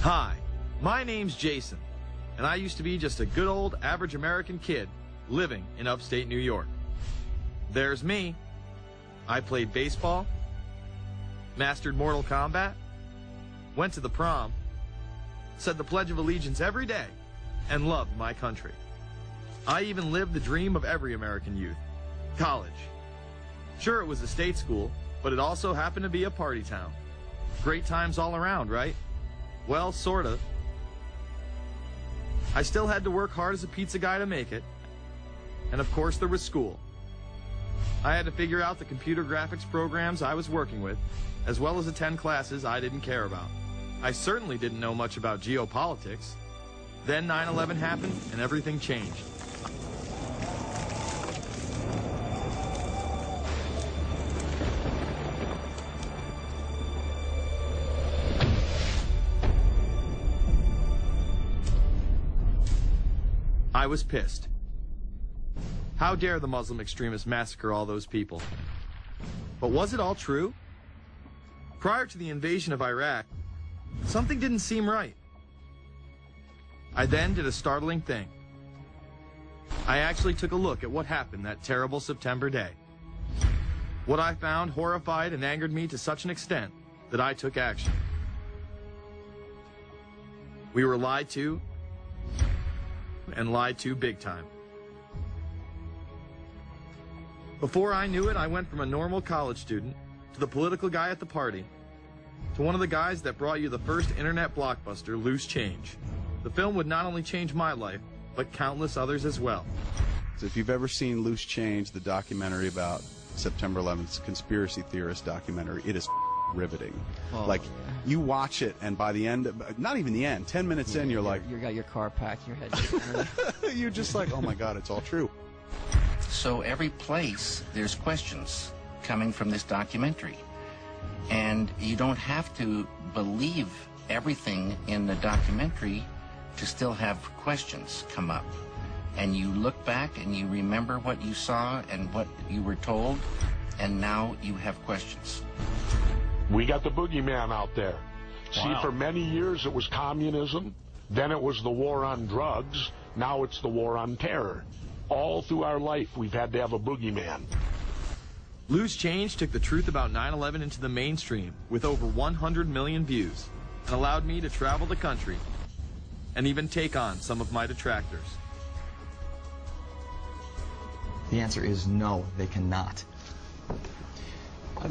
Hi, my name's Jason, and I used to be just a good old average American kid living in upstate New York. There's me. I played baseball, mastered Mortal Kombat, went to the prom, said the Pledge of Allegiance every day, and loved my country. I even lived the dream of every American youth, college. Sure, it was a state school, but it also happened to be a party town. Great times all around, right? Well, sort of. I still had to work hard as a pizza guy to make it. And of course there was school. I had to figure out the computer graphics programs I was working with, as well as attend classes I didn't care about. I certainly didn't know much about geopolitics. Then 9/11 happened and everything changed. I was pissed. How dare the Muslim extremists massacre all those people? But was it all true? Prior to the invasion of Iraq, something didn't seem right. I then did a startling thing. I actually took a look at what happened that terrible September day. What I found horrified and angered me to such an extent that I took action. We were lied to, and lied to big time. Before I knew it, I went from a normal college student to the political guy at the party to one of the guys that brought you the first internet blockbuster, Loose Change. The film would not only change my life, but countless others as well. So if you've ever seen Loose Change, the documentary about September 11th, conspiracy theorist documentary, it is riveting. Oh, like, yeah. You watch it, and by the end, not even the end, 10 minutes in, you're like... You got your car packed, your head... You're just like, oh my God, it's all true. So every place, there's questions coming from this documentary. And you don't have to believe everything in the documentary to still have questions come up. And you look back and you remember what you saw and what you were told, and now you have questions. We got the boogeyman out there. Wow. See, for many years it was communism, then it was the war on drugs, now it's the war on terror. All through our life we've had to have a boogeyman. Loose Change took the truth about 9/11 into the mainstream with over 100 million views and allowed me to travel the country and even take on some of my detractors. The answer is no, they cannot.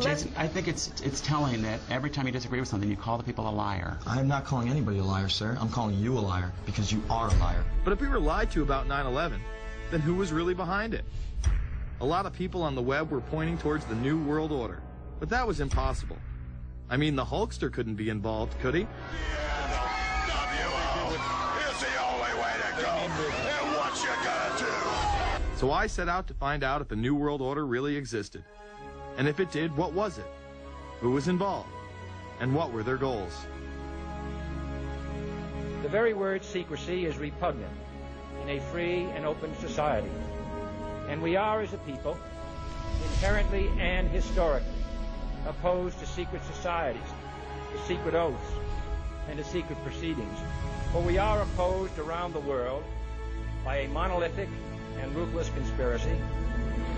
Jason, I think it's telling that every time you disagree with something, you call the people a liar. I'm not calling anybody a liar, sir. I'm calling you a liar because you are a liar. But if we were lied to about 9/11, then who was really behind it? A lot of people on the web were pointing towards the New World Order, but that was impossible. I mean, the Hulkster couldn't be involved, could he? Is the only way to go, and what you gonna do? So I set out to find out if the New World Order really existed. And if it did, what was it? Who was involved? And what were their goals? The very word secrecy is repugnant in a free and open society. And we are, as a people, inherently and historically opposed to secret societies, to secret oaths, and to secret proceedings. For we are opposed around the world by a monolithic and ruthless conspiracy.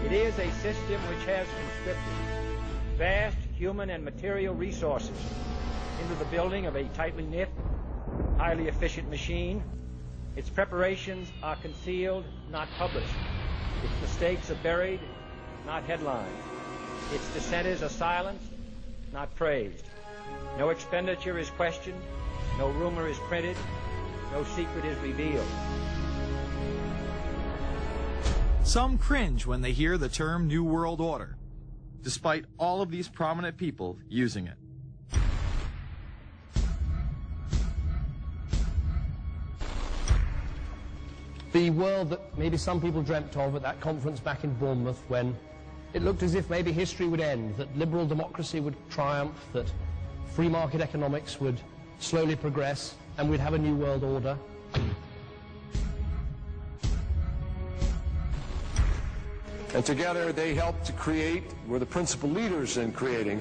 It is a system which has conscripted vast human and material resources into the building of a tightly knit, highly efficient machine. Its preparations are concealed, not published. Its mistakes are buried, not headlined. Its dissenters are silenced, not praised. No expenditure is questioned, no rumor is printed, no secret is revealed. Some cringe when they hear the term New World Order, despite all of these prominent people using it. The world that maybe some people dreamt of at that conference back in Bournemouth, when it looked as if maybe history would end, that liberal democracy would triumph, that free market economics would slowly progress, and we'd have a new world order. And together they helped to create, were the principal leaders in creating,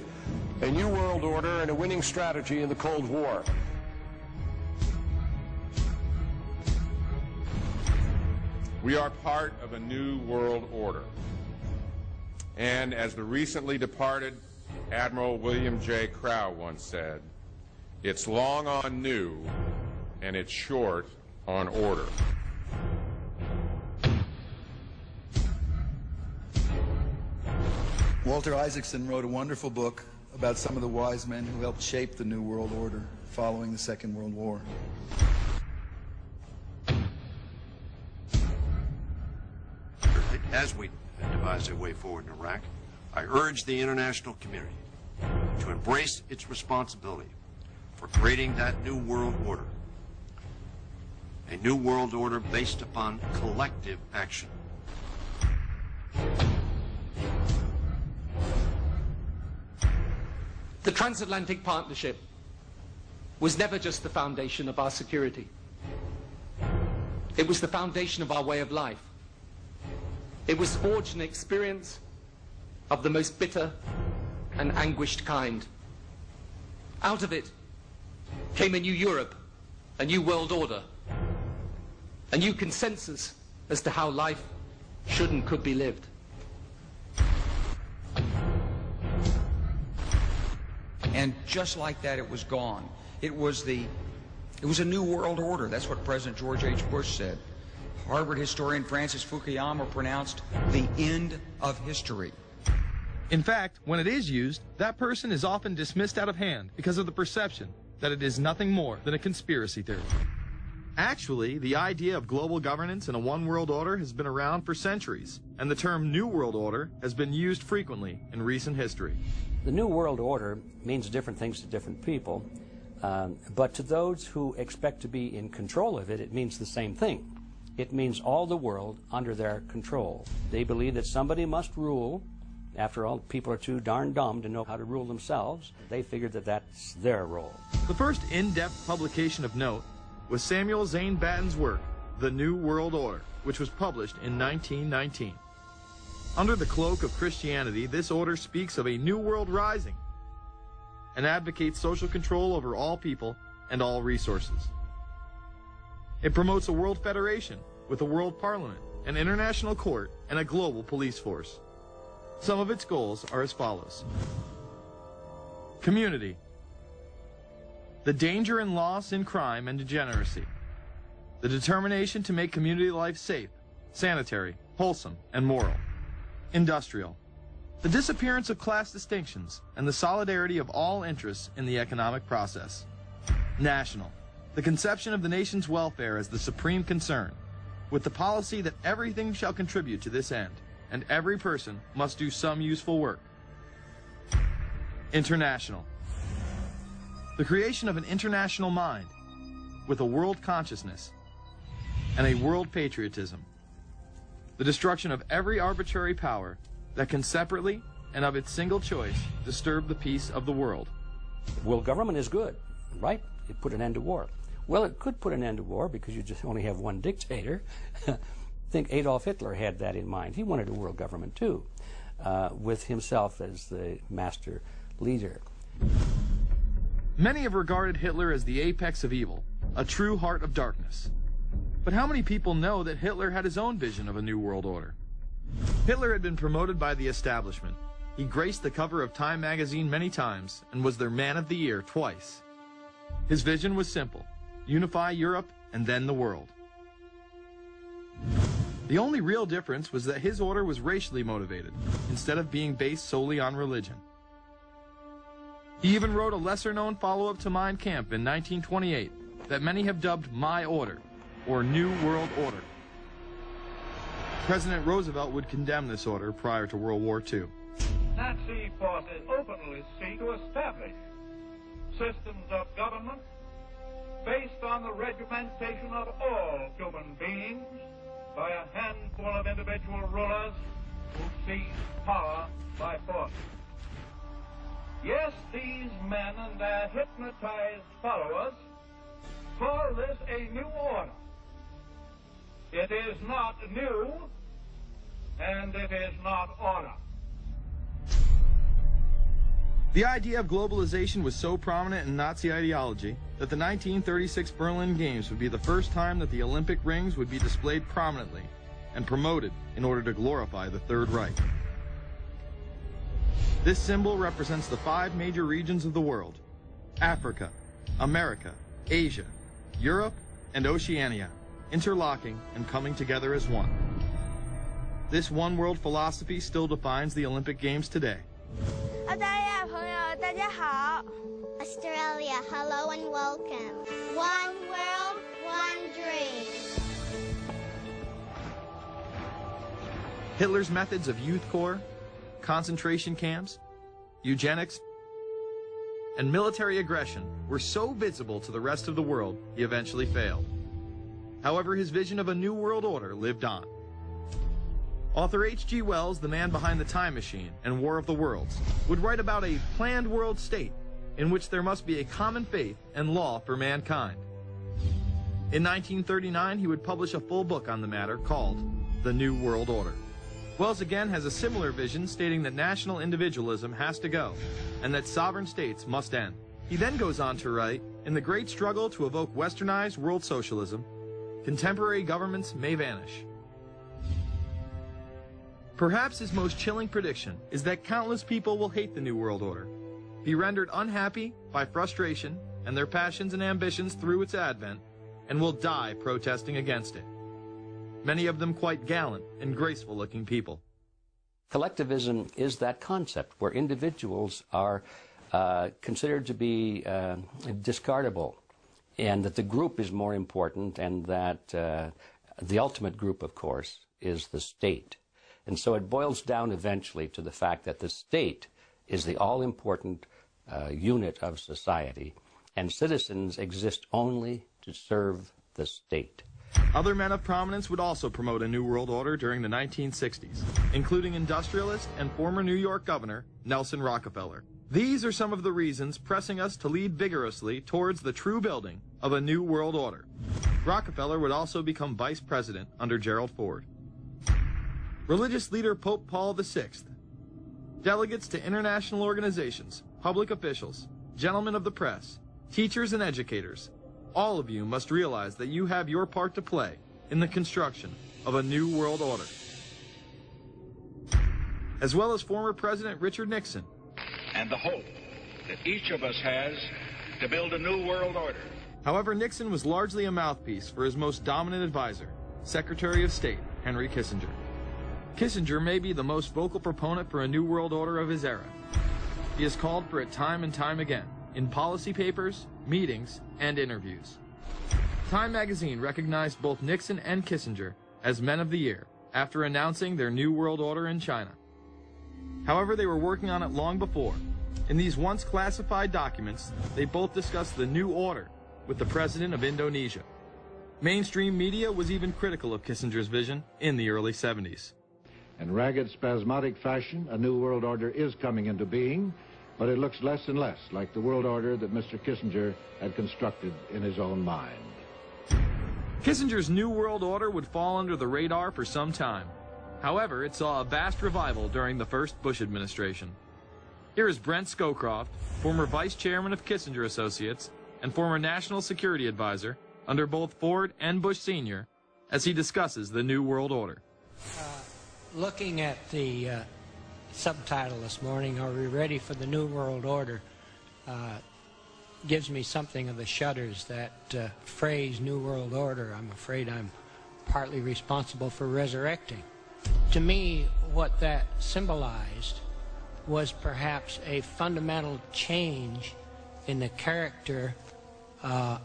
a new world order and a winning strategy in the Cold War. We are part of a new world order. And as the recently departed Admiral William J. Crowe once said, it's long on new and it's short on order. Walter Isaacson wrote a wonderful book about some of the wise men who helped shape the New World Order following the Second World War. As we devise a way forward in Iraq, I urge the international community to embrace its responsibility for creating that new world order. A new world order based upon collective action. The transatlantic partnership was never just the foundation of our security. It was the foundation of our way of life. It was forged an experience of the most bitter and anguished kind. Out of it came a new Europe, a new world order, a new consensus as to how life should and could be lived. And just like that, it was gone. It was a new world order. That's what President George H. Bush said. Harvard historian Francis Fukuyama pronounced the end of history. In fact, when it is used, that person is often dismissed out of hand because of the perception that it is nothing more than a conspiracy theory. Actually, the idea of global governance and a one world order has been around for centuries, and the term New World Order has been used frequently in recent history. The New World Order means different things to different people, but to those who expect to be in control of it, it means the same thing. It means all the world under their control. They believe that somebody must rule. After all, people are too darn dumb to know how to rule themselves. They figured that that's their role. The first in-depth publication of note was Samuel Zane Batten's work, The New World Order, which was published in 1919. Under the cloak of Christianity, this order speaks of a new world rising and advocates social control over all people and all resources. It promotes a world federation with a world parliament, an international court, and a global police force. Some of its goals are as follows. Community. The danger and loss in crime and degeneracy. The determination to make community life safe, sanitary, wholesome, and moral. Industrial. The disappearance of class distinctions and the solidarity of all interests in the economic process. National. The conception of the nation's welfare as the supreme concern, with the policy that everything shall contribute to this end, and every person must do some useful work. International. The creation of an international mind, with a world consciousness, and a world patriotism. The destruction of every arbitrary power that can separately and of its single choice disturb the peace of the world. Well, government is good, right? It put an end to war. Well, it could put an end to war because you just only have one dictator. I think Adolf Hitler had that in mind. He wanted a world government too, with himself as the master leader. Many have regarded Hitler as the apex of evil, a true heart of darkness. But how many people know that Hitler had his own vision of a new world order? Hitler had been promoted by the establishment. He graced the cover of Time magazine many times and was their Man of the Year twice. His vision was simple: unify Europe and then the world. The only real difference was that his order was racially motivated, instead of being based solely on religion. He even wrote a lesser-known follow-up to Mein Kampf in 1928 that many have dubbed My Order, or New World Order. President Roosevelt would condemn this order prior to World War II. Nazi forces openly seek to establish systems of government based on the regimentation of all human beings by a handful of individual rulers who seize power by force. Yes, these men and their hypnotized followers call this a new order. It is not new, and it is not order. The idea of globalization was so prominent in Nazi ideology that the 1936 Berlin Games would be the first time that the Olympic rings would be displayed prominently and promoted in order to glorify the Third Reich. This symbol represents the 5 major regions of the world: Africa, America, Asia, Europe, and Oceania, interlocking and coming together as one. This one world philosophy still defines the Olympic Games today. Australia, hello and welcome. One world, one dream. Hitler's methods of youth corps, concentration camps, eugenics, and military aggression were so visible to the rest of the world, he eventually failed. However, his vision of a new world order lived on. Author H.G. Wells, the man behind The Time Machine and War of the Worlds, would write about a planned world state in which there must be a common faith and law for mankind. In 1939, he would publish a full book on the matter called The New World Order. Wells again has a similar vision, stating that national individualism has to go and that sovereign states must end. He then goes on to write, in the great struggle to evoke westernized world socialism, contemporary governments may vanish. Perhaps his most chilling prediction is that countless people will hate the New World Order, be rendered unhappy by frustration and their passions and ambitions through its advent, and will die protesting against it. Many of them quite gallant and graceful-looking people. Collectivism is that concept where individuals are considered to be discardable, and that the group is more important, and that the ultimate group, of course, is the state. And so it boils down eventually to the fact that the state is the all-important unit of society, and citizens exist only to serve the state. Other men of prominence would also promote a New World Order during the 1960s, including industrialist and former New York Governor Nelson Rockefeller. These are some of the reasons pressing us to lead vigorously towards the true building of a New World Order. Rockefeller would also become vice president under Gerald Ford. Religious leader Pope Paul VI, delegates to international organizations, public officials, gentlemen of the press, teachers and educators, all of you must realize that you have your part to play in the construction of a new world order. As well as former President Richard Nixon. And the hope that each of us has to build a new world order. However, Nixon was largely a mouthpiece for his most dominant advisor, Secretary of State Henry Kissinger. Kissinger may be the most vocal proponent for a new world order of his era. He has called for it time and time again, in policy papers, meetings, and interviews. Time magazine recognized both Nixon and Kissinger as Men of the Year after announcing their New World Order in China. However, they were working on it long before. In these once classified documents, they both discussed the new order with the president of Indonesia. Mainstream media was even critical of Kissinger's vision in the early 70s. In ragged, spasmodic fashion, a new world order is coming into being, but it looks less and less like the world order that Mr. Kissinger had constructed in his own mind. Kissinger's New World Order would fall under the radar for some time. However, it saw a vast revival during the first Bush administration. Here is Brent Scowcroft, former vice chairman of Kissinger Associates and former national security advisor under both Ford and Bush Sr., as he discusses the New World Order. Looking at the subtitle this morning, Are We Ready for the New World Order, gives me something of the shudders. That phrase, New World Order, I'm afraid I'm partly responsible for resurrecting. To me, what that symbolized was perhaps a fundamental change in the character of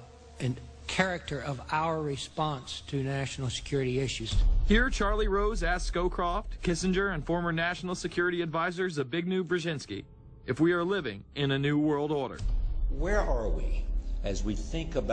our response to national security issues. Here, Charlie Rose asked Scowcroft, Kissinger, and former National Security Advisor Zbigniew Brzezinski if we are living in a new world order. Where are we as we think about